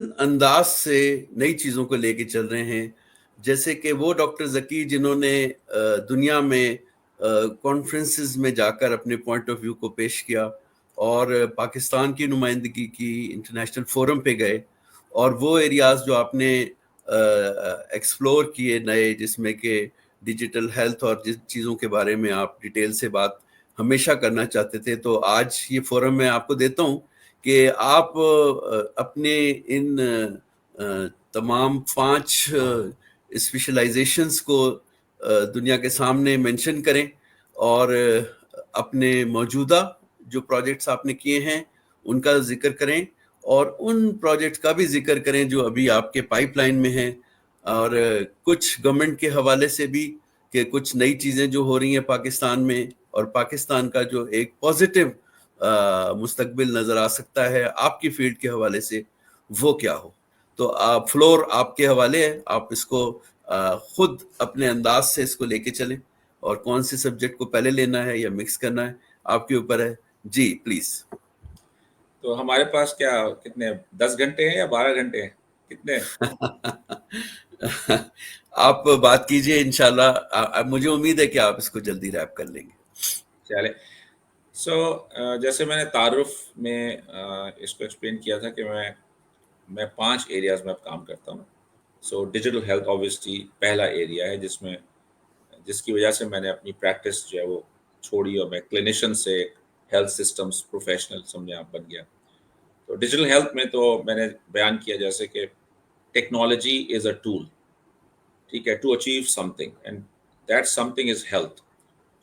انداز سے نئی چیزوں کو لے کے چل رہے ہیں، جیسے کہ وہ ڈاکٹر ذکی جنہوں نے دنیا میں کانفرنسز میں جا کر اپنے پوائنٹ آف ویو کو پیش کیا اور پاکستان کی نمائندگی کی، انٹرنیشنل فورم پہ گئے، اور وہ ایریاز جو آپ نے ایکسپلور کیے نئے، جس میں کہ ڈیجیٹل ہیلتھ اور جن چیزوں کے بارے میں آپ ڈیٹیل سے بات ہمیشہ کرنا چاہتے تھے، تو آج یہ فورم میں آپ کو دیتا ہوں کہ آپ اپنے ان تمام 5 اسپیشلائزیشنز کو دنیا کے سامنے مینشن کریں، اور اپنے موجودہ جو پروجیکٹس آپ نے کیے ہیں ان کا ذکر کریں، اور ان پروجیکٹ کا بھی ذکر کریں جو ابھی آپ کے پائپ لائن میں ہیں، اور کچھ گورنمنٹ کے حوالے سے بھی کہ کچھ نئی چیزیں جو ہو رہی ہیں پاکستان میں، اور پاکستان کا جو ایک پازیٹیو مستقبل نظر آ سکتا ہے آپ کی فیلڈ کے حوالے سے، وہ کیا ہو۔ تو فلور آپ کے حوالے ہے، آپ اس کو خود اپنے انداز سے اس کو لے کے چلیں، اور کون سے سبجیکٹ کو پہلے لینا ہے یا مکس کرنا ہے آپ کے اوپر ہے۔ جی پلیز۔ تو ہمارے پاس کیا کتنے 10 گھنٹے ہیں یا 12 گھنٹے ہیں، کتنے؟ آپ بات کیجئے، انشاءاللہ مجھے امید ہے کہ آپ اس کو جلدی ریپ کر لیں گے۔ چلے جیسے میں نے تعارف میں اس کو ایکسپلین کیا تھا کہ میں 5 ایریاز میں اب کام کرتا ہوں۔ ڈیجیٹل ہیلتھ آبویسلی پہلا ایریا ہے جس کی وجہ سے میں نے اپنی پریکٹس جو ہے وہ چھوڑی، اور میں کلینیشین سے ہیلتھ سسٹمز پروفیشنل سمجھے آپ بن گیا۔ تو ڈیجیٹل ہیلتھ میں تو میں نے بیان کیا جیسے کہ ٹیکنالوجی از اے ٹول، ٹھیک ہے، to achieve something, and that something is health.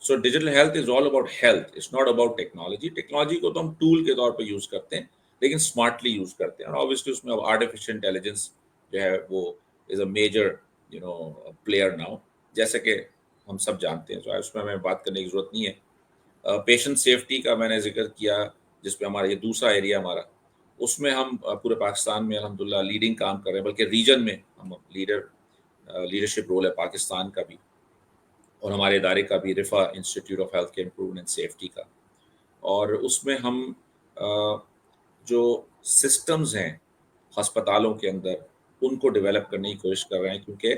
So digital health is all about health, it's not about technology. Technology کو تو ہم ٹول کے طور پہ یوز کرتے ہیں، لیکن اسمارٹلی یوز کرتے ہیں، اور آبویسلی اس میں اب آرٹیفیشیل انٹیلیجنس جو ہے وہ از اے میجر پلیئر ناؤ، جیسے کہ ہم سب جانتے ہیں۔ تو اس میں ہمیں بات کرنے کی ضرورت نہیں ہے۔ پیشنٹ سیفٹی کا میں نے ذکر کیا، جس پہ ہمارا یہ دوسرا ایریا ہمارا، اس میں ہم پورے پاکستان میں الحمدللہ لیڈنگ کام کر رہے ہیں، بلکہ ریجن میں ہم لیڈرشپ رول ہے پاکستان کا بھی، اور ہمارے ادارے کا بھی، Riphah institute of health care improvement and safety کا۔ اور اس میں ہم جو سسٹمز ہیں ہسپتالوں کے اندر ان کو ڈیولپ کرنے کی کوشش کر رہے ہیں، کیونکہ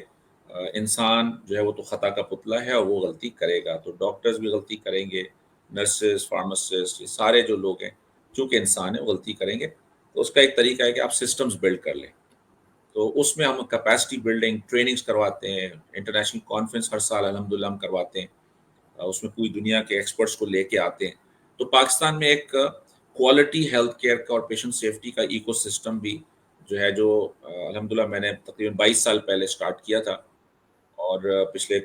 انسان جو ہے وہ تو خطا کا پتلا ہے، اور وہ غلطی کرے گا، تو ڈاکٹرز بھی غلطی کریں گے، نرسز، فارماسسٹ، یہ سارے جو لوگ ہیں چونکہ انسان ہیں وہ غلطی کریں گے۔ تو اس کا ایک طریقہ ہے کہ آپ سسٹمز بلڈ کر لیں۔ تو اس میں ہم کیپیسٹی بلڈنگ ٹریننگز کرواتے ہیں، انٹرنیشنل کانفرنس ہر سال الحمدللہ ہم کرواتے ہیں، اس میں پوری دنیا کے ایکسپرٹس کو لے کے آتے ہیں۔ تو پاکستان میں ایک کوالٹی ہیلتھ کیئر کا اور پیشنٹ سیفٹی کا ایکو سسٹم بھی جو ہے، جو الحمدللہ میں نے تقریباً 22 سال پہلے سٹارٹ کیا تھا، اور پچھلے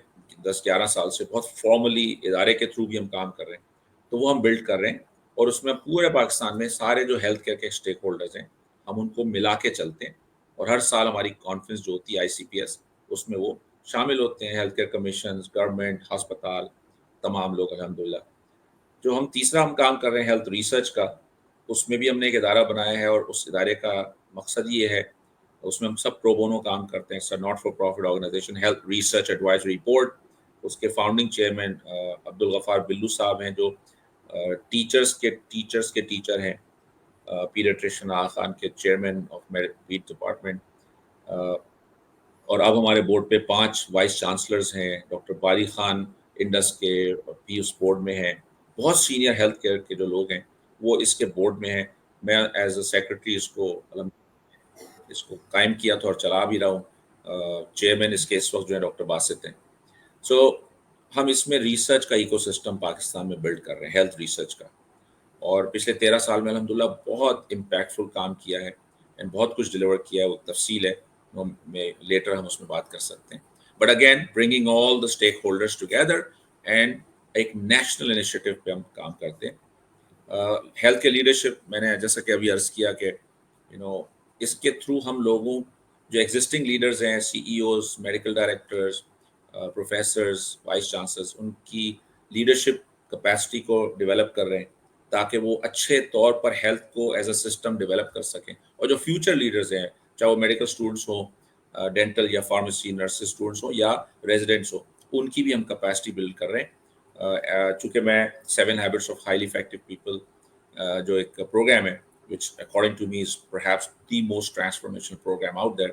10-11 سال سے بہت فارملی ادارے کے تھرو بھی ہم کام کر رہے ہیں، تو وہ ہم بلڈ کر رہے ہیں۔ اور اس میں پورے پاکستان میں سارے جو ہیلتھ کیئر کے اسٹیک ہولڈرز ہیں ہم ان کو ملا کے چلتے ہیں، اور ہر سال ہماری کانفرنس جو ہوتی ہے ICPS، اس میں وہ شامل ہوتے ہیں، ہیلتھ کیئر کمیشنز، گورنمنٹ، ہسپتال، تمام لوگ الحمدللہ۔ جو ہم تیسرا ہم کام کر رہے ہیں ہیلتھ ریسرچ کا، اس میں بھی ہم نے ایک ادارہ بنایا ہے، اور اس ادارے کا مقصد یہ ہے، اس میں ہم سب پرو بونو کام کرتے ہیں، not for profit organisation, health research advisory board. اس کے فاؤنڈنگ چیئرمین عبدالغفار بلو صاحب ہیں، جو ٹیچرز کے ٹیچر ہیں، پیڈیاٹریشن آغا خان کے چیئرمین آف پیڈ ڈپارٹمنٹ۔ اور اب ہمارے بورڈ پہ 5 وائس چانسلرز ہیں، ڈاکٹر باری خان انڈس کے پیوس بورڈ میں ہیں، بہت سینئر ہیلتھ کیئر کے جو لوگ ہیں وہ اس کے بورڈ میں ہیں۔ میں ایز اے سیکرٹری اس کو قائم کیا تھا اور چلا بھی رہا ہوں۔ چیئرمین اس کے اس وقت جو ہے ڈاکٹر باسط ہیں۔ ہم اس میں ریسرچ کا ایکو سسٹم پاکستان میں بلڈ کر رہے ہیں، ہیلتھ ریسرچ کا، اور پچھلے 13 سال میں الحمدللہ بہت امپیکٹ فل کام کیا ہے، اینڈ بہت کچھ ڈیلیور کیا ہے۔ وہ تفصیل ہے، لیٹر ہم اس میں بات کر سکتے ہیں، but again bringing all the stake holders together, and ایک نیشنل انیشیٹو پہ ہم کام کرتے ہیں۔ ہیلتھ کے لیڈرشپ میں نے جیسا کہ ابھی عرض کیا کہ اس کے تھرو ہم لوگوں جو ایگزسٹنگ لیڈرز ہیں، CEOs، medical directors, professors, vice chancellors, ان کی لیڈرشپ کیپیسٹی کو ڈیولپ کر رہے ہیں، تاکہ وہ اچھے طور پر ہیلتھ کو ایز اے سسٹم ڈیولپ کر سکیں۔ اور جو فیوچر لیڈرز ہیں، چاہے وہ میڈیکل اسٹوڈنٹس ہوں، ڈینٹل یا فارمیسی نرسز اسٹوڈنٹس ہوں، یا ریزیڈنٹس ہوں، ان کی بھی ہم کیپیسٹی بلڈ کر رہے ہیں۔ چونکہ میں 7 habits of highly effective people جو ایک پروگرام ہے، which according to me is perhaps the most transformational program out there.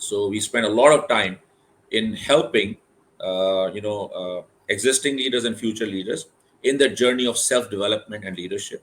So we spend a lot of time in helping existing leaders and future leaders in the journey of self development and leadership.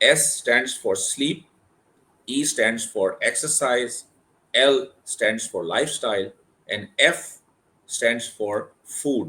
S stands for sleep, E stands for exercise, L stands for lifestyle, and F stands for food.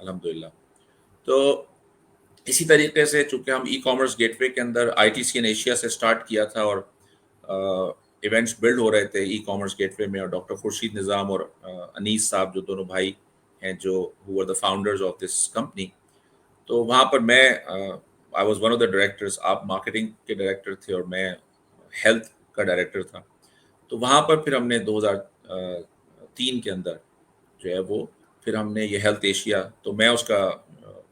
alhamdulillah. تو اسی طریقے سے چونکہ ہم e commerce get وے کے اندر ITC in Asia سے start کیا تھا اور ایونٹس بلڈ ہو رہے تھے ای کامرس گیٹ وے میں, اور ڈاکٹر خورشید نظام اور انیس صاحب جو دونوں بھائی ہیں جو who were the founders of this company, تو وہاں پر میں I was one of the directors. آپ مارکیٹنگ کے ڈائریکٹر تھے اور میں ہیلتھ کا ڈائریکٹر تھا. تو وہاں پر پھر ہم نے 2003 کے اندر جو ہے وہ پھر ہم نے یہ ہیلتھ ایشیا, تو میں اس کا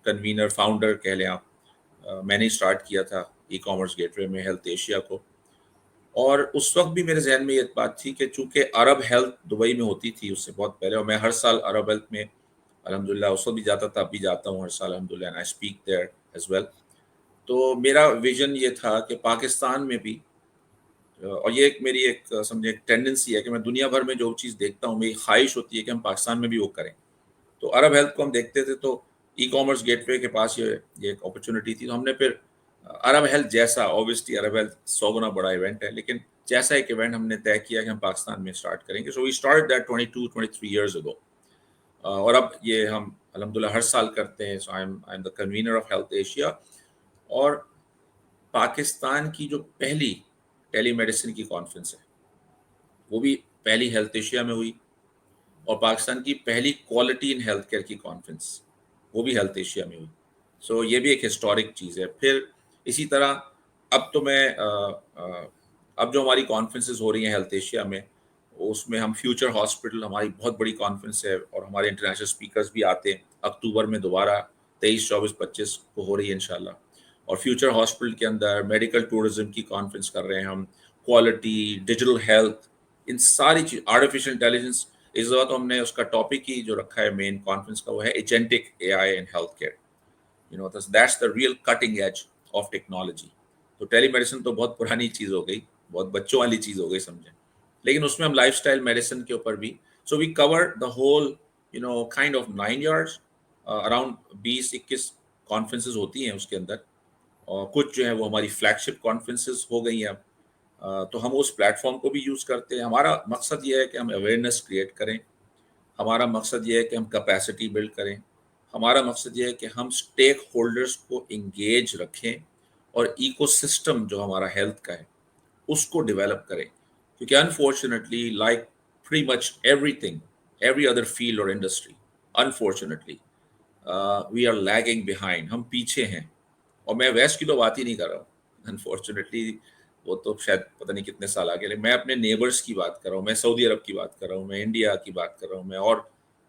کنوینر فاؤنڈر کہہ لیں آپ, میں نے اسٹارٹ کیا تھا ای کامرس گیٹ وے میں ہیلتھ ایشیا کو. اور اس وقت بھی میرے ذہن میں یہ بات تھی کہ چونکہ عرب ہیلتھ دبئی میں ہوتی تھی اس سے بہت پہلے, اور میں ہر سال عرب ہیلتھ میں الحمدللہ اس وقت بھی جاتا تھا, اب بھی جاتا ہوں ہر سال الحمدللہ, and I speak there as well. تو میرا ویژن یہ تھا کہ پاکستان میں بھی, اور یہ ایک میری ایک سمجھے ایک ٹینڈنسی ہے کہ میں دنیا بھر میں جو چیز دیکھتا ہوں میری خواہش ہوتی ہے کہ ہم پاکستان میں بھی وہ کریں. تو عرب ہیلتھ کو ہم دیکھتے تھے تو ای کامرس گیٹ وے کے پاس یہ ایک اپرچونٹی تھی, تو ہم نے پھر عرب ہیلتھ جیسا, اوبیسلی عرب ہیلتھ 100 گنا بڑا ایونٹ ہے, لیکن جیسا ایک ایونٹ ہم نے طے کیا کہ ہم پاکستان میں اسٹارٹ کریں گے. So we start that 22-23 years ago, اور اب یہ ہم الحمدللہ ہر سال کرتے ہیں. So I am the convener of Health Asia. اور پاکستان کی جو پہلی ٹیلی میڈیسن کی کانفرنس ہے وہ بھی پہلی ہیلتھ ایشیا میں ہوئی, اور پاکستان کی پہلی کوالٹی ان ہیلتھ کیئر کی کانفرنس وہ بھی ہیلتھ ایشیا میں ہوئی. سو یہ بھی ایک ہسٹورک چیز ہے. پھر اسی طرح اب تو میں اب جو ہماری کانفرنسز ہو رہی ہیں ہیلتھ ایشیا میں, اس میں ہم فیوچر ہاسپٹل, ہماری بہت بڑی کانفرنس ہے اور ہمارے انٹرنیشنل اسپیکرز بھی آتے ہیں. اکتوبر میں دوبارہ 23, 24, 25 کو ہو رہی ہے انشاءاللہ. اور فیوچر ہاسپٹل کے اندر میڈیکل ٹورزم کی کانفرنس کر رہے ہیں ہم, کوالٹی, ڈیجیٹل ہیلتھ, ان ساری چیز, آرٹیفیشیل انٹیلیجنس. اس دفعہ تو ہم نے اس کا ٹاپک ہی جو رکھا ہے مین کانفرنس کا وہ ہے ایجنٹک AI in health care. That's the real cutting edge of technology. تو ٹیلی میڈیسن تو بہت پرانی چیز ہو گئی, بہت بچوں والی چیز ہو گئی سمجھیں, لیکن اس میں ہم لائف اسٹائل میڈیسن کے اوپر بھی. So we cover the whole kind of 9 years, around 20-21 conferences ہوتی ہیں اس کے اندر, اور کچھ جو ہے وہ ہماری فلیگ شپ کانفرنسز ہو گئی ہیں اب. تو ہم اس پلیٹ فارم کو بھی یوز کرتے ہیں. ہمارا مقصد یہ ہے کہ ہم اویئرنیس کریٹ کریں, ہمارا مقصد یہ ہے کہ ہم کیپیسٹی بلڈ کریں, ہمارا مقصد یہ ہے کہ ہم اسٹیک ہولڈرز کو انگیج رکھیں, اور ایکو سسٹم جو ہمارا ہیلتھ کا ہے اس کو ڈیولپ کریں. کیونکہ unfortunately like pretty much everything, every other field اور industry, unfortunately we are lagging behind, ہم پیچھے ہیں. اور میں ویسٹ کی تو بات ہی نہیں کر رہا ہوں, انفارچونیٹلی وہ تو شاید پتہ نہیں کتنے سال آگے, میں اپنے نیبرس کی بات کر رہا ہوں, میں سعودی عرب کی بات کر رہا ہوں, میں انڈیا کی بات کر رہا ہوں, میں اور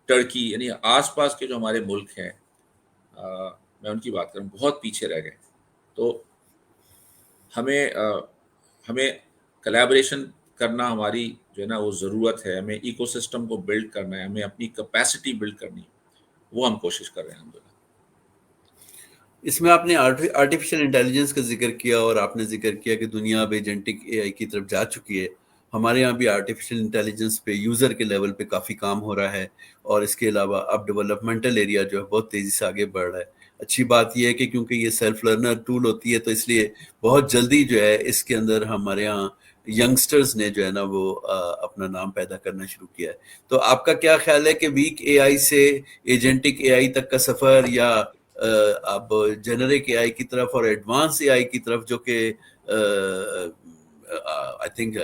ٹرکی, یعنی آس پاس کے جو ہمارے ملک ہیں میں ان کی بات کر رہا ہوں, بہت پیچھے رہ گئے. تو ہمیں کولیبریشن کرنا ہماری جو ہے نا وہ ضرورت ہے, ہمیں ایکو سسٹم کو بلڈ کرنا ہے, ہمیں اپنی کیپیسٹی بلڈ کرنی ہے, وہ ہم کوشش کر رہے ہیں الحمدللہ. اس میں آپ نے آرٹیفیشل انٹیلیجنس کا ذکر کیا, اور آپ نے ذکر کیا کہ دنیا اب ایجنٹک AI کی طرف جا چکی ہے. ہمارے یہاں بھی آرٹیفیشل انٹیلیجنس پہ یوزر کے لیول پہ کافی کام ہو رہا ہے, اور اس کے علاوہ اب ڈیولپمنٹل ایریا جو ہے بہت تیزی سے آگے بڑھ رہا ہے. اچھی بات یہ ہے کہ کیونکہ یہ سیلف لرنر ٹول ہوتی ہے تو اس لیے بہت جلدی جو ہے اس کے اندر ہمارے یہاں ینگسٹرز نے جو ہے نا وہ اپنا نام پیدا کرنا شروع کیا ہے. تو آپ کا کیا خیال ہے کہ ویک AI سے ایجنٹک AI تک کا سفر, یا اب جنرک AI کی طرف اور ایڈوانس AI کی طرف, جو کہ I think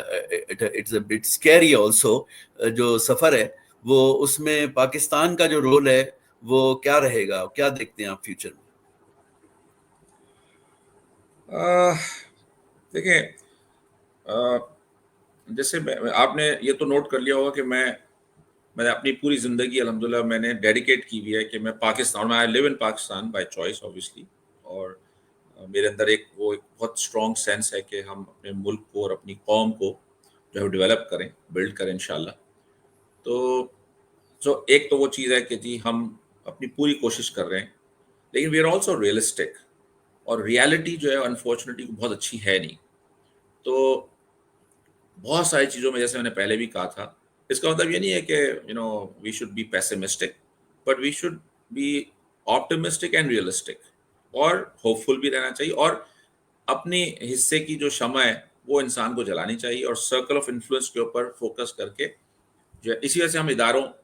it's a bit scary also, جو سفر ہے وہ, اس میں پاکستان کا جو رول ہے وہ کیا رہے گا, کیا دیکھتے ہیں آپ فیوچر میں؟ دیکھیں, جیسے آپ نے یہ تو نوٹ کر لیا ہوگا کہ میں نے اپنی پوری زندگی الحمدللہ میں نے ڈیڈیکیٹ کی ہوئی ہے کہ میں پاکستان, میں لیو ان پاکستان بائی چوائس اوبیسلی, اور میرے اندر ایک بہت اسٹرانگ سینس ہے کہ ہم اپنے ملک کو اور اپنی قوم کو جو ہے ڈیولپ کریں, بلڈ کریں انشاءاللہ. تو ایک تو وہ چیز ہے کہ جی ہم اپنی پوری کوشش کر رہے ہیں, لیکن وی آر آلسو ریئلسٹک, اور ریالٹی جو ہے انفارچونیٹلی بہت اچھی ہے نہیں. تو بہت ساری چیزوں میں, جیسے میں نے پہلے بھی کہا تھا, اس کا مطلب یہ نہیں ہے کہ we should be pessimistic, but we should be optimistic and realistic, اور ہوپ فل بھی رہنا چاہیے, اور اپنے حصے کی جو شمع ہے وہ انسان کو جلانی چاہیے, اور سرکل آف انفلوئنس کے اوپر فوکس کر کے جو ہے. اسی وجہ سے ہم اداروں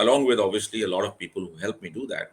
along with obviously a lot of people who help me do that.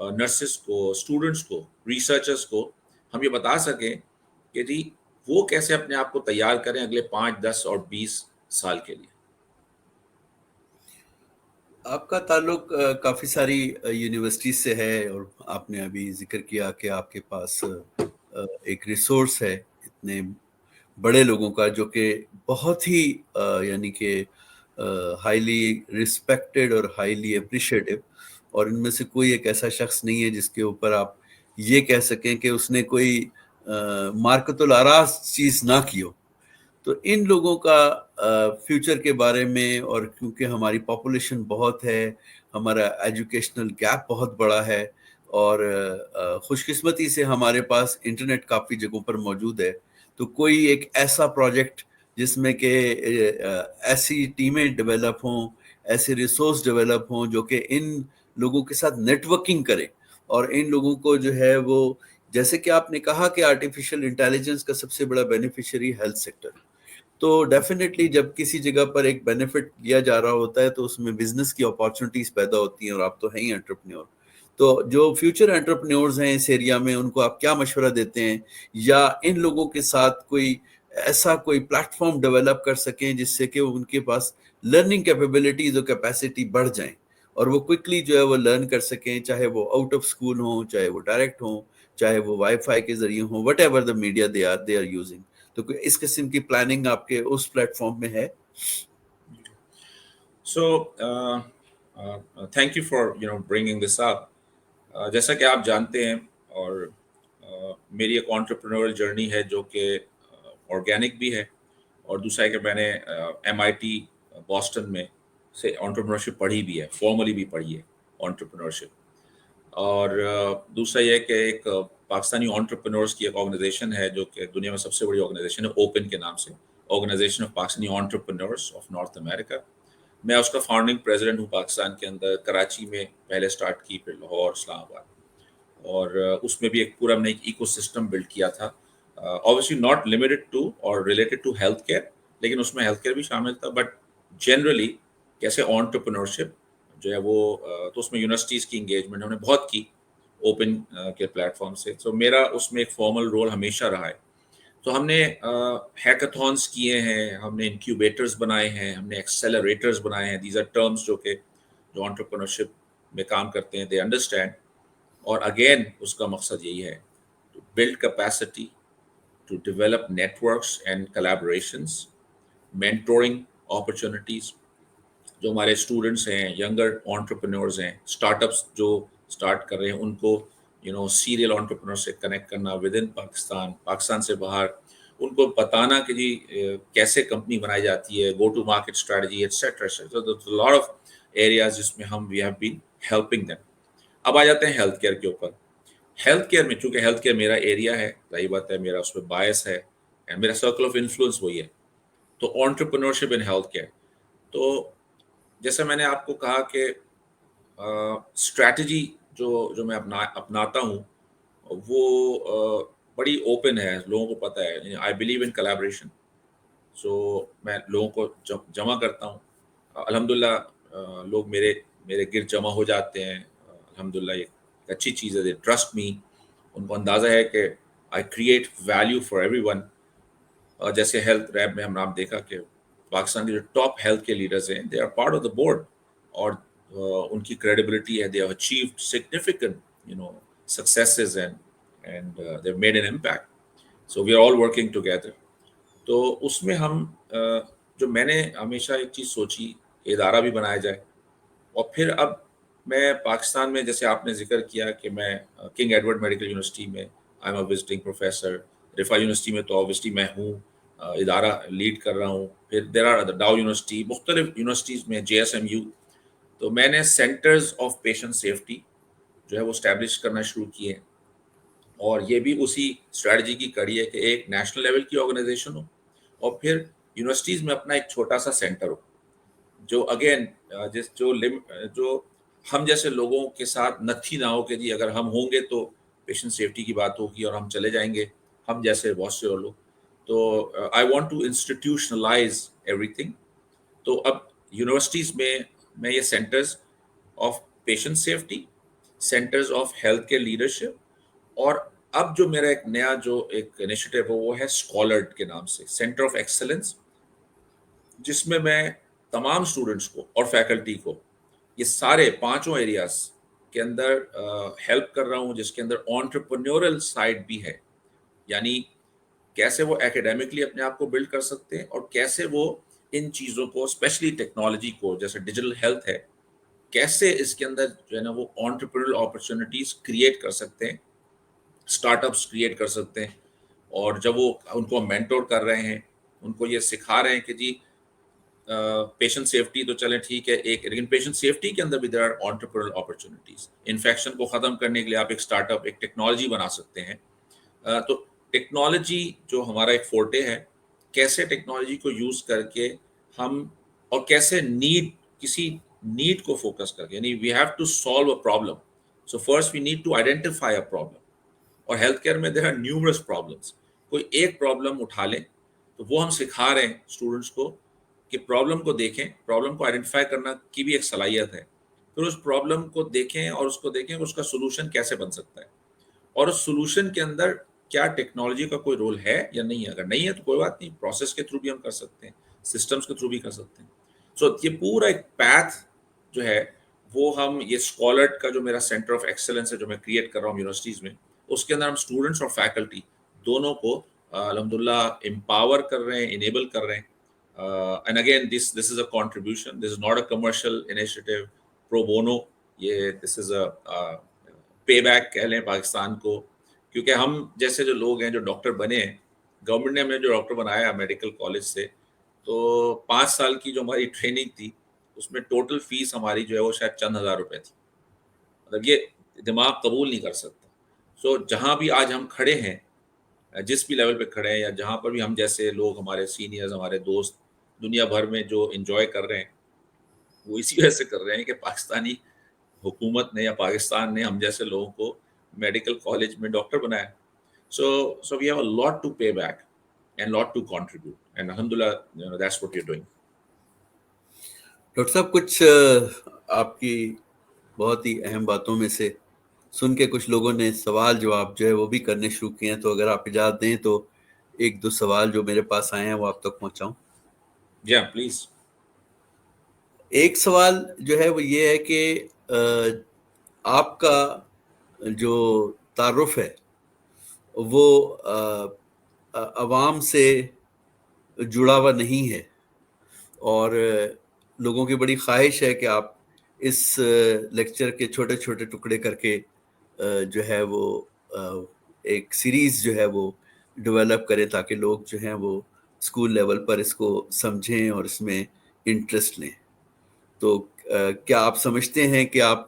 Nurses کو, اسٹوڈنٹس کو, ریسرچرس کو ہم یہ بتا سکیں کہ جی وہ کیسے اپنے آپ کو تیار کریں اگلے 5, 10 اور 20 سال کے لیے. آپ کا تعلق کافی ساری یونیورسٹیز سے ہے، اور آپ نے ابھی ذکر کیا کہ آپ کے پاس ایک ریسورس ہے اتنے بڑے لوگوں کا، جو کہ بہت ہی یعنی کہ ہائیلی رسپیکٹڈ اور ہائیلی اپریشیٹو، اور ان میں سے کوئی ایک ایسا شخص نہیں ہے جس کے اوپر آپ یہ کہہ سکیں کہ اس نے کوئی مارکت الاراض چیز نہ کی ہو. تو ان لوگوں کا فیوچر کے بارے میں، اور کیونکہ ہماری پاپولیشن بہت ہے، ہمارا ایجوکیشنل گیپ بہت بڑا ہے، اور خوش قسمتی سے ہمارے پاس انٹرنیٹ کافی جگہوں پر موجود ہے، تو کوئی ایک ایسا پروجیکٹ جس میں کہ ایسی ٹیمیں ڈیولپ ہوں، ایسے ریسورس ڈیولپ ہوں جو کہ ان لوگوں کے ساتھ نیٹ ورکنگ کرے، اور ان لوگوں کو جو ہے وہ، جیسے کہ آپ نے کہا کہ آرٹیفیشل انٹیلیجنس کا سب سے بڑا بینیفیشری ہیلتھ سیکٹر، تو ڈیفینیٹلی جب کسی جگہ پر ایک بینیفٹ لیا جا رہا ہوتا ہے تو اس میں بزنس کی اپارچونیٹیز پیدا ہوتی ہیں، اور آپ تو ہیں ہی انٹرپرینور. تو جو فیوچر انٹرپرینورز ہیں اس ایریا میں، ان کو آپ کیا مشورہ دیتے ہیں، یا ان لوگوں کے ساتھ کوئی ایسا کوئی پلیٹ فارم ڈیولپ کر سکیں جس سے کہ ان کے پاس لرننگ کیپیبلٹیز اور کیپیسٹی بڑھ جائیں، اور وہ کوئکلی جو ہے وہ لرن کر سکیں، چاہے وہ آؤٹ آف اسکول ہوں، چاہے وہ ڈائریکٹ ہوں، چاہے وہ وائی فائی کے ذریعے ہوں، whatever the media they are using. تو اس قسم کی پلاننگ آپ کے اس پلیٹ فارم میں ہے؟ So thank you for bringing this up. جیسا کہ آپ جانتے ہیں، اور میری ایک آنٹرپرینورل جرنی ہے جو کہ آرگینک بھی ہے، اور دوسرا ہے کہ میں نے MIT بoston میں سے آنٹرپرینورشپ پڑھی بھی ہے، فارملی بھی پڑھی ہے آنٹرپرینورشپ. اور دوسرا یہ ہے کہ ایک پاکستانی آنٹرپرینورس کی ایک آرگنائزیشن ہے جو کہ دنیا میں سب سے بڑی آرگنائزیشن ہے، اوپن کے نام سے، organisation of Pakistani entrepreneurs of North America. میں اس کا فاؤنڈنگ پریزیڈنٹ ہوں پاکستان کے اندر. کراچی میں پہلے سٹارٹ کی، پھر لاہور، اسلام آباد، اور اس میں بھی ایک پورا ہم نے ایک ایکو سسٹم بلڈ کیا تھا، obviously not limited to or related to health care، لیکن اس میں ہیلتھ کیئر بھی شامل تھا، بٹ جنرلی کیسے آنٹرپرینورشپ جو ہے وہ، تو اس میں یونیورسٹیز کی انگیجمنٹ ہم نے بہت کی اوپن کے پلیٹ فارم سے. تو میرا اس میں ایک فارمل رول ہمیشہ رہا ہے. تو ہم نے ہیکاتھونس کیے ہیں، ہم نے انکیوبیٹرز بنائے ہیں، ہم نے ایکسیلریٹرز بنائے ہیں. دیز آر ٹرمز جو کہ جو آنٹرپرینورشپ میں کام کرتے ہیں دے انڈرسٹینڈ. اور اگین اس کا مقصد یہی ہے to build capacity, to develop networks and collaborations, mentoring opportunities. جو ہمارے اسٹوڈنٹس ہیں، ینگر آنٹرپرینورز ہیں، اسٹارٹ اپس جو اسٹارٹ کر رہے ہیں، ان کو سیریل آنٹرپرینور سے کنیکٹ کرنا ود ان پاکستان، پاکستان سے باہر، ان کو بتانا کہ جی کیسے کمپنی بنائی جاتی ہے، go to market strategy etcetera. Lot of areas جس میں ہم we have been helping them. اب آ جاتے ہیں ہیلتھ کیئر کے اوپر. ہیلتھ کیئر میں چونکہ ہیلتھ کیئر میرا ایریا ہے، ظاہر بات ہے میرا اس میں باعث ہے، میرا سرکل آف انفلوئنس وہی ہے. تو آنٹرپرینورشپ ان ہیلتھ کیئر، تو جیسے میں نے آپ کو کہا کہ اسٹریٹجی جو میں اپناتا ہوں وہ بڑی اوپن ہے، لوگوں کو پتہ ہے. آئی بلیو ان کلیبریشن. سو میں لوگوں کو جمع کرتا ہوں. الحمدللہ لوگ میرے گرد جمع ہو جاتے ہیں. الحمدللہ یہ اچھی چیز ہے. دے ٹرسٹ می. ان کو اندازہ ہے کہ I create value for everyone. جیسے ہیلتھ ریب میں ہم نے دیکھا کہ پاکستان کے جو ٹاپ ہیلتھ کے لیڈرز ہیں، they are part of the board, اور ان کی کریڈیبلٹی ہے. They have achieved significant successes and they made an impact. So we are all working together. تو اس میں ہم جو میں نے ہمیشہ ایک چیز سوچی، ادارہ بھی بنایا جائے. اور پھر اب میں پاکستان میں، جیسے آپ نے ذکر کیا کہ میں کنگ ایڈورڈ میڈیکل یونیورسٹی میں I am a visiting professor. Riphah university میں تو اوبیسلی میں ہوں، ادارہ لیڈ کر رہا ہوں. پھر دیر آر ڈاؤ یونیورسٹی، مختلف یونیورسٹیز میں، JSMU. تو میں نے سینٹرز آف پیشنٹ سیفٹی جو ہے وہ اسٹیبلش کرنا شروع کیے ہیں. اور یہ بھی اسی اسٹریٹجی کی کڑی ہے کہ ایک نیشنل لیول کی آرگنائزیشن ہو، اور پھر یونیورسٹیز میں اپنا ایک چھوٹا سا سینٹر ہو، جو اگین جو ہم جیسے لوگوں کے ساتھ نتھی نہ ہو کہ جی اگر ہم ہوں گے تو پیشنٹ سیفٹی کی بات ہوگی اور ہم چلے جائیں گے، ہم جیسے بہت سے اور لوگ. تو I want to institutionalise everything. تو اب یونیورسٹیز میں یہ centres of patient safety centres of health care leadership, اور اب جو میرا ایک نیا جو ایک انیشیٹو ہے وہ ہے اسکالرڈ کے نام سے، سینٹر آف ایکسلنس، جس میں تمام اسٹوڈنٹس کو اور فیکلٹی کو یہ سارے پانچوں ایریاز کے اندر ہیلپ کر رہا ہوں، جس کے اندر آنٹرپرینیورل سائڈ بھی ہے، یعنی کیسے وہ اکیڈیمکلی اپنے آپ کو بلڈ کر سکتے ہیں، اور کیسے وہ ان چیزوں کو اسپیشلی ٹیکنالوجی کو جیسے ڈیجیٹل ہیلتھ ہے، کیسے اس کے اندر جو ہے نا وہ آنٹرپرینیورل اپرچونیٹیز کریٹ کر سکتے ہیں، اسٹارٹ اپس کریٹ کر سکتے ہیں، اور جب وہ ان کو مینٹور کر رہے ہیں، ان کو یہ سکھا رہے ہیں کہ جی پیشنٹ سیفٹی تو چلیں ٹھیک ہے ایک، لیکن پیشنٹ سیفٹی کے اندر بھی دیر آر آنٹرپرینیورل اپرچونیٹیز، انفیکشن کو ختم کرنے کے لیے آپ ایک اسٹارٹ اپ، ایک ٹیکنالوجی بنا سکتے ہیں۔ تو ٹیکنالوجی جو ہمارا ایک فورٹے ہے، کیسے ٹیکنالوجی کو یوز کر کے ہم، اور کیسے کسی نیڈ کو فوکس کر کے، یعنی we have to solve a problem, so first we need to identify a problem, اور ہیلتھ کیئر میں دیر آر نیومرس پرابلمس، کوئی ایک پرابلم اٹھا لیں تو وہ ہم سکھا رہے ہیں اسٹوڈنٹس کو کہ پرابلم کو دیکھیں، پرابلم کو آئیڈینٹیفائی کرنا کی بھی ایک صلاحیت ہے، پھر اس پرابلم کو دیکھیں اور اس کو دیکھیں اس کا سولوشن کیسے بن سکتا ہے، اور اس سولوشن کے اندر کیا ٹیکنالوجی کا کوئی رول ہے یا نہیں ہے، اگر نہیں ہے تو کوئی بات نہیں، پروسیس کے تھرو بھی ہم کر سکتے ہیں، سسٹمز کے تھرو بھی کر سکتے ہیں۔ سو یہ پورا ایک پیتھ جو ہے وہ ہم یہ اسکالرڈ کا جو میرا سینٹر آف ایکسلنس ہے جو میں کریٹ کر رہا ہوں یونیورسٹیز میں، اس کے اندر ہم اسٹوڈنٹس اور فیکلٹی دونوں کو الحمدللہ امپاور کر رہے ہیں، انیبل کر رہے ہیں۔ And again this is a contribution, this is not a commercial initiative pro Bono, یہ دس از اے پے بیک کہہ لیں پاکستان کو، کیونکہ ہم جیسے جو لوگ ہیں جو ڈاکٹر بنے ہیں، گورنمنٹ نے ہمیں جو ڈاکٹر بنایا میڈیکل کالج سے، تو 5 سال کی جو ہماری ٹریننگ تھی اس میں ٹوٹل فیس ہماری جو ہے وہ شاید چند ہزار روپے تھی، مطلب یہ دماغ قبول نہیں کر سکتا۔ سو جہاں بھی آج ہم کھڑے ہیں، جس بھی لیول پہ کھڑے ہیں، یا جہاں پر بھی ہم جیسے لوگ، ہمارے سینئرز، ہمارے دوست دنیا بھر میں جو انجوائے کر رہے ہیں، وہ اسی وجہ سے کر رہے ہیں کہ پاکستانی حکومت نے یا پاکستان نے ہم جیسے لوگوں کو میڈیکل کالج میں ڈاکٹر بنایا۔ So we have a lot to pay back and lot to contribute, and alhamdulillah that's what we're doing. Doctor صاحب کچھ آپ کی بہت ہی اہم باتوں میں سے سن کے کچھ لوگوں نے سوال جواب جو ہے وہ بھی کرنے شروع کیے ہیں، تو اگر آپ اجازت دیں تو ایک دو سوال جو میرے پاس آئے ہیں وہ آپ تک پہنچاؤں۔ Yeah, please. ایک سوال جو ہے وہ یہ ہے کہ آپ کا جو تعارف ہے وہ عوام سے جڑا ہوا نہیں ہے، اور لوگوں کی بڑی خواہش ہے کہ آپ اس لیکچر کے چھوٹے چھوٹے ٹکڑے کر کے جو ہے وہ ایک سیریز جو ہے وہ ڈیولپ کریں تاکہ لوگ جو ہیں وہ اسکول لیول پر اس کو سمجھیں اور اس میں انٹرسٹ لیں۔ تو کیا آپ سمجھتے ہیں کہ آپ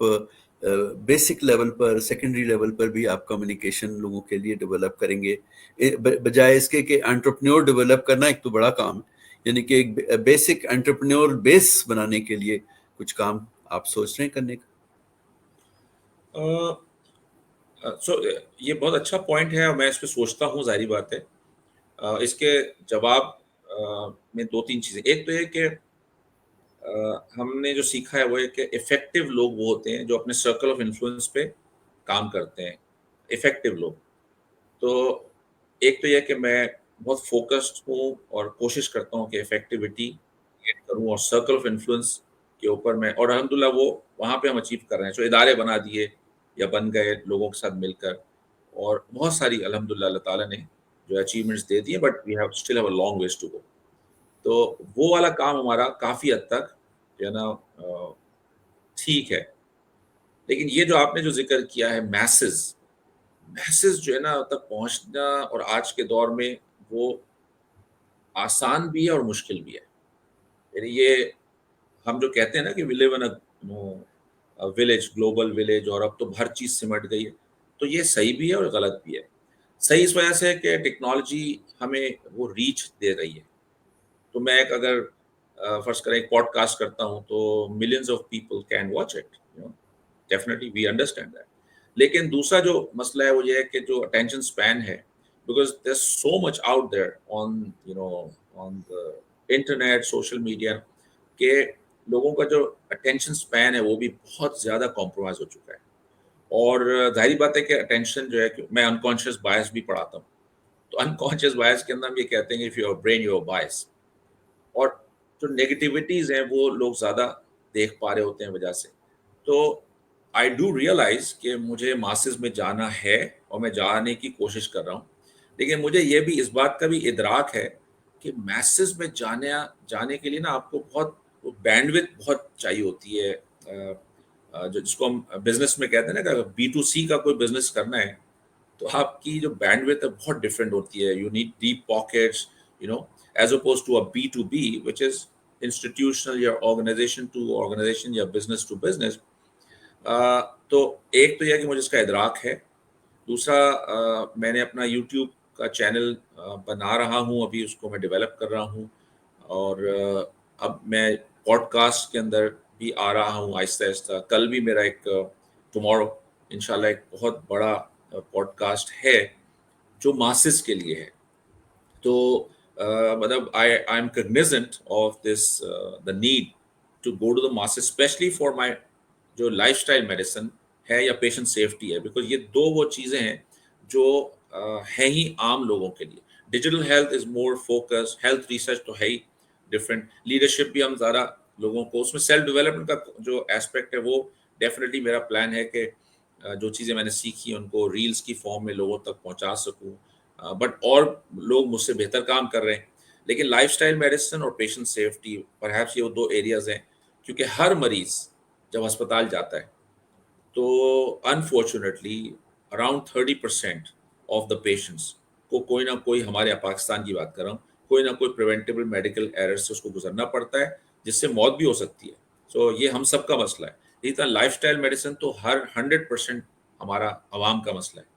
بیسک لیول پر، سیکنڈری لیول پر بھی آپ کمیونیکیشن لوگوں کے لیے ڈیولپ کریں گے، بجائے اس کے کہ انٹرپرینور ڈیولپ کرنا ایک تو بڑا کام ہے، یعنی کہ ایک بیسک انٹرپرینور بیس بنانے کے لیے کچھ کام آپ سوچ رہے ہیں کرنے کا؟ سو یہ بہت اچھا پوائنٹ ہے، اور میں اس پہ سوچتا ہوں، ظاہری بات ہے۔ اس کے جواب میں 2-3 چیزیں، ایک تو یہ کہ ہم نے جو سیکھا ہے وہ ہے کہ افیکٹو لوگ وہ ہوتے ہیں جو اپنے سرکل آف انفلوئنس پہ کام کرتے ہیں، افیکٹو لوگ۔ تو ایک تو یہ کہ میں بہت فوکسڈ ہوں اور کوشش کرتا ہوں کہ افیکٹیوٹی کریٹ کروں، اور سرکل آف انفلوئنس کے اوپر میں، اور الحمدللہ وہ وہاں پہ ہم اچیو کر رہے ہیں۔ سو ادارے بنا دیے یا بن گئے لوگوں کے ساتھ مل کر، اور بہت ساری الحمدللہ اللہ تعالیٰ نے جو اچیومنٹس دے دی ہیں، but we have still have a long ways to go. تو وہ والا کام ہمارا کافی حد تک جو ہے نا ٹھیک ہے، لیکن یہ جو آپ نے جو ذکر کیا ہے میسز جو ہے نا تک پہنچنا، اور آج کے دور میں وہ آسان بھی ہے اور مشکل بھی ہے۔ یعنی یہ ہم جو کہتے ہیں نا کہ وی live in a village, global village, اور اب تو ہر چیز سمٹ گئی ہے، تو یہ صحیح بھی ہے اور غلط بھی ہے۔ صحیح اس وجہ سے کہ ٹیکنالوجی ہمیں وہ ریچ دے رہی ہے۔ تو میں ایک اگر فرض کریں ایک پوڈ کاسٹ کرتا ہوں تو millions of people can watch it, definitely we understand that. لیکن دوسرا جو مسئلہ ہے وہ یہ ہے کہ جو اٹینشن اسپین ہے، because there so much out there on the internet, social media, کہ لوگوں کا جو اٹینشن اسپین ہے وہ بھی بہت زیادہ کمپرومائز ہو چکا ہے، اور ظاہری بات ہے کہ اٹینشن جو ہے کہ میں انکانشیس بائس بھی پڑھاتا ہوں، تو انکانشیس بائس کے اندر ہم یہ کہتے ہیں کہ if your brain your bias، اور جو نیگیٹیوٹیز ہیں وہ لوگ زیادہ دیکھ پا رہے ہوتے ہیں وجہ سے. تو آئی ڈو ریئلائز کہ مجھے ماسز میں جانا ہے اور میں جانے کی کوشش کر رہا ہوں، لیکن مجھے یہ بھی اس بات کا بھی ادراک ہے کہ میسز میں جانے کے لیے نا آپ کو بہت بینڈ وتھ بہت چاہیے ہوتی ہے، جس کو ہم بزنس میں کہتے ہیں نا کہ اگر B2C کا کوئی بزنس کرنا ہے تو آپ کی جو بینڈ وتھ ہے بہت ڈفرینٹ ہوتی ہے. You need deep pockets, as oppose to B2B which is institutional یا آرگنائزیشن ٹو آرگنائزیشن یا بزنس ٹو بزنس. تو ایک تو یہ کہ مجھے اس کا ادراک ہے. دوسرا میں نے اپنا یوٹیوب کا چینل بنا رہا ہوں، ابھی اس کو میں ڈیولپ کر رہا ہوں، اور اب میں پوڈ کاسٹ کے اندر بھی آ رہا ہوں آہستہ آہستہ. کل بھی میرا ایک ٹمورو انشاءاللہ ایک بہت بڑا پوڈ کاسٹ ہے جو ماسز کے لیے ہے. تو مطلب I am cognizant of this the need to go to the masses especially for my جو لائف اسٹائل میڈیسن ہے یا پیشنٹ سیفٹی ہے، بیکاز یہ دو وہ چیزیں ہیں جو ہیں ہی عام لوگوں کے لیے. ڈیجیٹل ہیلتھ از مور فوکس، ہیلتھ ریسرچ تو ہے ہی ڈفرینٹ، لیڈرشپ بھی ہم زیادہ لوگوں کو اس میں سیلف ڈیولپمنٹ کا جو ایسپیکٹ ہے وہ ڈیفینیٹلی میرا پلان ہے کہ جو چیزیں میں نے سیکھی ان کو ریلز کی فارم میں لوگوں تک پہنچا سکوں. بٹ اور لوگ مجھ سے بہتر کام کر رہے ہیں، لیکن لائف اسٹائل میڈیسن اور پیشنٹ سیفٹی پرہیپس یہ وہ دو ایریاز ہیں. کیونکہ ہر مریض جب ہسپتال جاتا ہے تو unfortunately around 30% of the patients کو کوئی نہ کوئی، ہمارے پاکستان کی بات کر رہا ہوں، کوئی نہ کوئی پریونٹیبل میڈیکل ایرر سے اس کو گزرنا پڑتا ہے جس سے موت بھی ہو سکتی ہے. سو یہ ہم سب کا مسئلہ ہے. اسی طرح لائف اسٹائل میڈیسن تو ہر 100% ہمارا عوام کا مسئلہ ہے.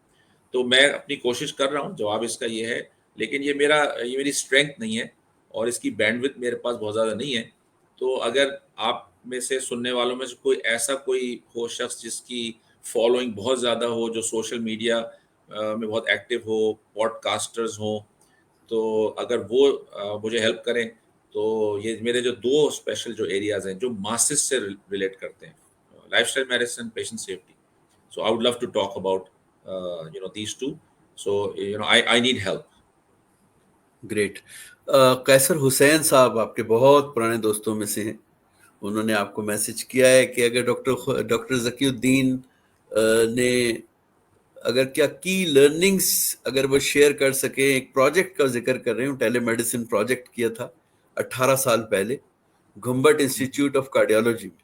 تو میں اپنی کوشش کر رہا ہوں، جواب اس کا یہ ہے. لیکن یہ میری اسٹرینتھ نہیں ہے اور اس کی بینڈ وتھ میرے پاس بہت زیادہ نہیں ہے. تو اگر آپ میں سے سننے والوں میں سے کوئی ایسا کوئی ہو شخص جس کی فالوئنگ بہت زیادہ ہو، جو سوشل میڈیا میں بہت ایکٹیو ہو، پوڈ کاسٹرز ہوں، تو اگر وہ مجھے ہیلپ کریں تو یہ میرے جو دو اسپیشل جو ایریاز ہیں جو ماسز سے ریلیٹ کرتے ہیں، lifestyle medicine, patient safety. So I would love to talk about these two. So I need help. Great. Qaiser Hussain sahib آپ کے بہت پرانے دوستوں میں سے ہیں. انہوں نے آپ کو میسج کیا ہے کہ اگر ڈاکٹر ذکی الدین نے اگر کیا کی لرننگز اگر وہ شیئر کر سکیں. ایک پروجیکٹ کا ذکر کر رہے ہوں، ٹیلی میڈیسن پروجیکٹ کیا تھا 18 سال پہلے گھمبٹ انسٹیٹیوٹ آف کارڈیالوجی میں.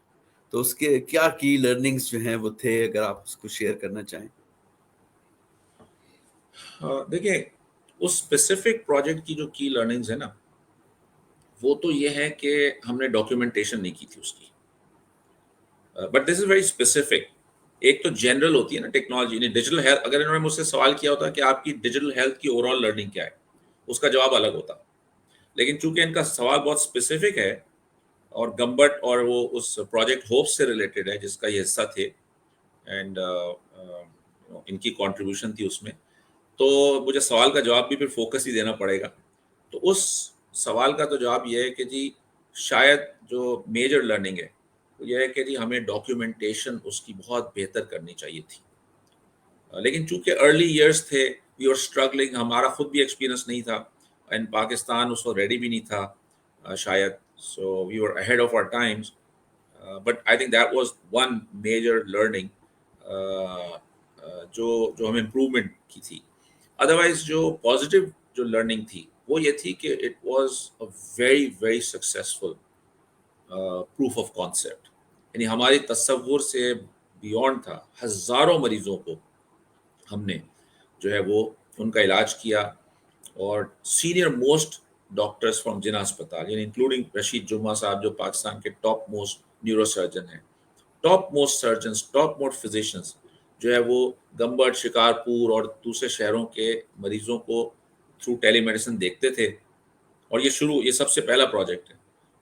تو اس کے کیا کی لرننگز جو ہیں وہ تھے، اگر آپ اس کو شیئر کرنا چاہیں. دیکھیں، اس اسپیسیفک پروجیکٹ کی جو کی لرننگز ہے نا، وہ تو یہ ہے کہ ہم نے ڈاکیومنٹیشن نہیں کی تھی اس کی. But this is very specific. ایک تو جنرل ہوتی ہے نا ٹیکنالوجی، ڈیجیٹل ہیلتھ. اگر انہوں نے مجھ سے سوال کیا ہوتا کہ آپ کی ڈیجیٹل ہیلتھ کی اوور آل لرننگ کیا ہے، اس کا جواب الگ ہوتا. لیکن چونکہ ان کا سوال بہت اسپیسیفک ہے اور گمبٹ اور وہ اس پروجیکٹ ہوپ سے ریلیٹڈ ہے جس کا یہ حصہ تھے، اینڈ ان کی کنٹریبیوشن تھی اس میں، تو مجھے سوال کا جواب بھی پھر فوکس ہی دینا پڑے گا. تو اس سوال کا تو جواب یہ ہے کہ جی شاید جو میجر لرننگ ہے وہ یہ ہے کہ جی ہمیں ڈاکیومنٹیشن اس کی بہت بہتر کرنی چاہیے تھی. لیکن چونکہ ارلی ایئرس تھے، وی آر اسٹرگلنگ، ہمارا خود بھی ایکسپیرینس نہیں تھا، اینڈ پاکستان اس کو ریڈی بھی نہیں تھا شاید. So we are ahead of our times. But I think that was one major learning جو ہمیں امپروومنٹ کی تھی. ادروائز جو پازیٹیو جو لرننگ تھی وہ یہ تھی کہ it was a very very successful proof of concept. یعنی ہماری تصور سے بیونڈ تھا. ہزاروں مریضوں کو ہم نے جو ہے وہ ان کا علاج کیا، اور سینئر موسٹ ڈاکٹرز فرام جناح اسپتال، یعنی انکلوڈنگ رشید جمعہ صاحب جو پاکستان کے ٹاپ موسٹ نیورو سرجن ہیں، top most surgeons, top most physicians جو ہے وہ گمبٹ، شکارپور اور دوسرے شہروں کے مریضوں کو تھرو ٹیلی میڈیسن دیکھتے تھے. اور یہ سب سے پہلا پروجیکٹ ہے،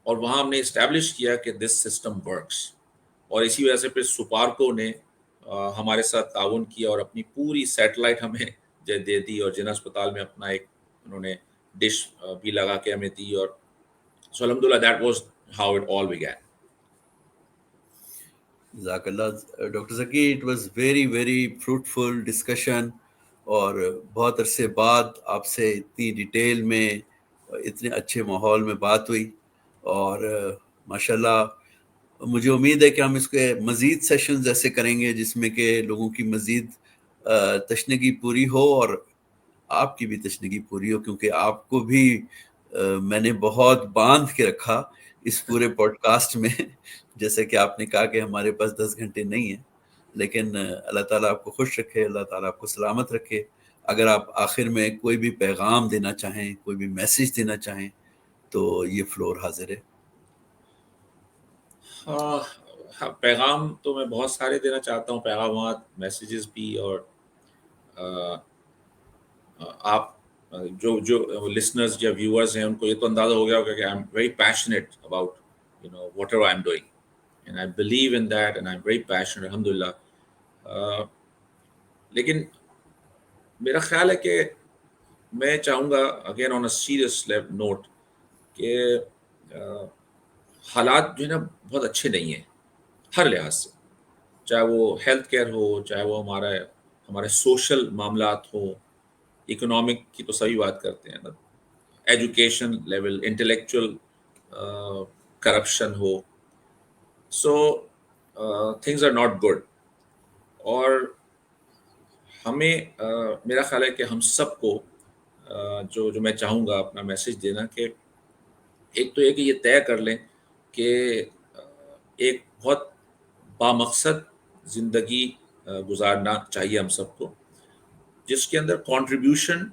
اور وہاں ہم نے اسٹیبلش کیا کہ دس سسٹم ورکس. اور اسی وجہ سے پھر سپارکو نے ہمارے ساتھ تعاون کیا اور اپنی پوری سیٹلائٹ ہمیں دے دی، اور جناح اسپتال میں اپنا ایک انہوں نے ڈش بھی لگا کے ہمیں دی. اور سو الحمدللہ that was how it all began. جزاک اللہ doctor Zaki. It was very very fruitful discussion, اور بہت عرصے بعد آپ سے اتنی ڈیٹیل میں اتنے اچھے ماحول میں بات ہوئی, اور ماشاءاللہ مجھے امید ہے کہ ہم اس کے مزید سیشنز ایسے کریں گے جس میں کہ لوگوں کی مزید تشنگی پوری ہو, اور آپ کی بھی تشنگی پوری ہو, کیونکہ آپ کو بھی میں نے بہت باندھ کے رکھا اس پورے پوڈ کاسٹ میں. جیسے کہ آپ نے کہا کہ ہمارے پاس 10 گھنٹے نہیں ہیں, لیکن اللہ تعالیٰ آپ کو خوش رکھے, اللہ تعالیٰ آپ کو سلامت رکھے. اگر آپ آخر میں کوئی بھی پیغام دینا چاہیں, کوئی بھی میسیج دینا چاہیں, تو یہ فلور حاضر ہے. پیغام تو میں بہت سارے دینا چاہتا ہوں, پیغامات, میسیجز بھی, اور آپ جو لسنرز یا ویورز ہیں ان کو یہ تو اندازہ ہو گیا ہوگا کہ I am very passionate about whatever I am doing, and I believe in that, and I am very passionate الحمد للہ. لیکن میرا خیال ہے کہ میں چاہوں گا again on a serious note کہ حالات جو ہے نا بہت اچھے نہیں ہیں ہر لحاظ سے, چاہے وہ ہیلتھ کیئر ہو, چاہے وہ ہمارے سوشل معاملات ہوں, اکنامک کی تو سبھی بات کرتے ہیں نا, ایجوکیشن لیول, انٹلیکچوئل کرپشن ہو. So things are not good, اور ہمیں میرا خیال ہے کہ ہم سب کو جو میں چاہوں گا اپنا میسج دینا, کہ ایک تو یہ کہ یہ طے کر لیں کہ ایک بہت بامقصد زندگی گزارنا چاہیے ہم سب کو, جس کے اندر contribution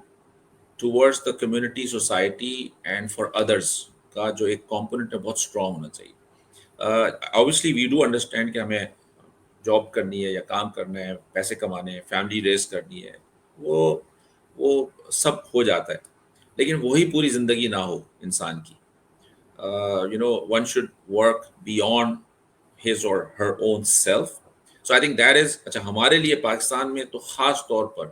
towards the community, society and for others کا جو ایک کمپوننٹ ہے بہت اسٹرانگ ہونا چاہیے. obviously وی ڈو انڈرسٹینڈ کہ ہمیں جاب کرنی ہے یا کام کرنا ہے, پیسے کمانے ہیں, فیملی ریز کرنی ہے, وہ سب ہو جاتا ہے, لیکن وہی پوری زندگی نہ ہو انسان کی. one should work beyond his or her own self. So I think that is, اچھا ہمارے لیے پاکستان میں تو خاص طور پر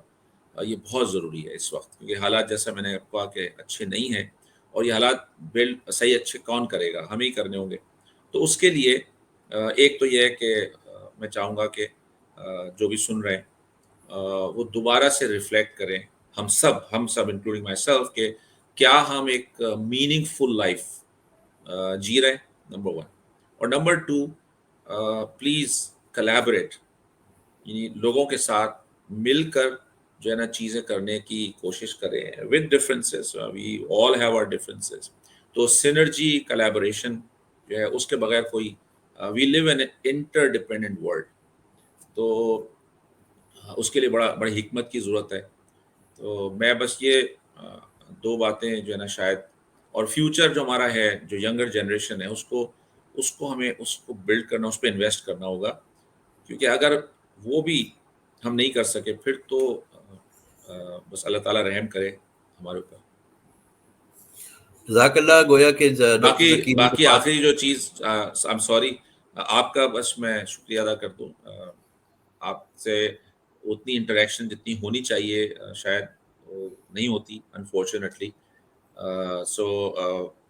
یہ بہت ضروری ہے اس وقت, کیونکہ حالات جیسا میں نے کہا کہ اچھے نہیں ہیں, اور یہ حالات بلڈ صحیح اچھے کون کرے گا, ہم ہی کرنے ہوں گے. تو اس کے لیے ایک تو یہ ہے کہ میں چاہوں گا کہ جو بھی سن رہے ہیں وہ دوبارہ سے ریفلیکٹ کریں, ہم سب انکلوڈنگ مائی سیلف, کہ کیا ہم ایک میننگ فل لائف جی رہے ہیں, نمبر 1. اور نمبر 2, پلیز کلیبریٹ, یعنی لوگوں کے ساتھ مل کر جو ہے نا چیزیں کرنے کی کوشش کریں, with differences, we all have our differences. تو سینرجی, کلیبوریشن جو ہے اس کے بغیر کوئی, we live in interdependent world, تو اس کے لیے بڑی حکمت کی ضرورت ہے. تو میں بس یہ 2 باتیں جو ہے نا شاید, اور فیوچر جو ہمارا ہے, جو ینگر جنریشن ہے, اس کو ہمیں اس کو بلڈ کرنا, اس پہ انویسٹ کرنا ہوگا, کیونکہ اگر وہ بھی ہم نہیں کر سکے پھر تو بس اللہ تعالیٰ رحم کرے ہمارے اوپر. جزاک اللہ. گویا کہ ڈاکٹر ذکی باقی آخری جو چیز, آئی ایم سوری, آپ کا بس میں شکریہ ادا کر دوں. آپ سے اتنی انٹریکشن جتنی ہونی چاہیے شاید وہ نہیں ہوتی unfortunately. So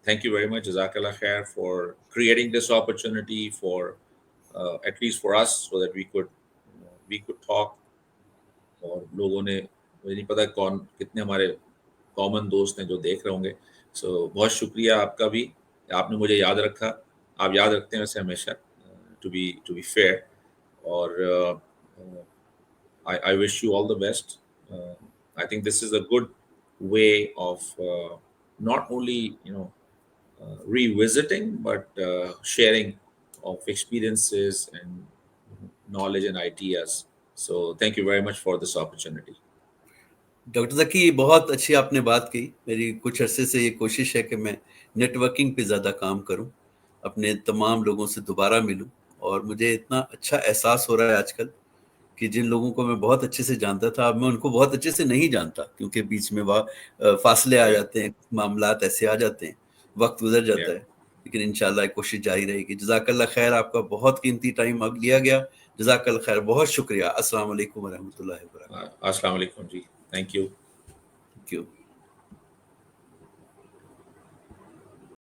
thank you very much, جزاک اللہ خیر for creating this opportunity for at least for us, so that we could talk. اور لوگوں نے, مجھے نہیں پتا کتنے ہمارے کامن دوست ہیں جو دیکھ رہے ہوں گے. سو بہت شکریہ آپ کا بھی, آپ نے مجھے یاد رکھا, آپ یاد رکھتے ہیں ویسے ہمیشہ, ٹو بی فیئر. اور I wish you all the best. I think this is a good way of not only revisiting but sharing of experiences and knowledge and ideas. So thank you very much for this opportunity. Doctor Zaki بہت اچھی آپ نے بات کی. میری کچھ عرصے سے یہ کوشش ہے کہ میں نیٹ ورکنگ پہ زیادہ کام کروں, اپنے تمام لوگوں سے دوبارہ ملوں, اور مجھے اتنا اچھا احساس ہو رہا ہے آج کل کہ جن لوگوں کو میں بہت اچھے سے جانتا تھا, اب میں ان کو بہت اچھے سے نہیں جانتا, کیونکہ بیچ میں فاصلے آ جاتے ہیں, معاملات ایسے آ جاتے ہیں, وقت گزر جاتا ہے. لیکن انشاءاللہ کوشش جاری رہے گی. جزاک اللہ خیر, آپ کا بہت قیمتی ٹائم اب لیا گیا. جزاک اللہ خیر, بہت شکریہ. السلام علیکم ورحمۃ اللہ وبرکاتہ. السلام علیکم جی, تھینک یو. Thank you.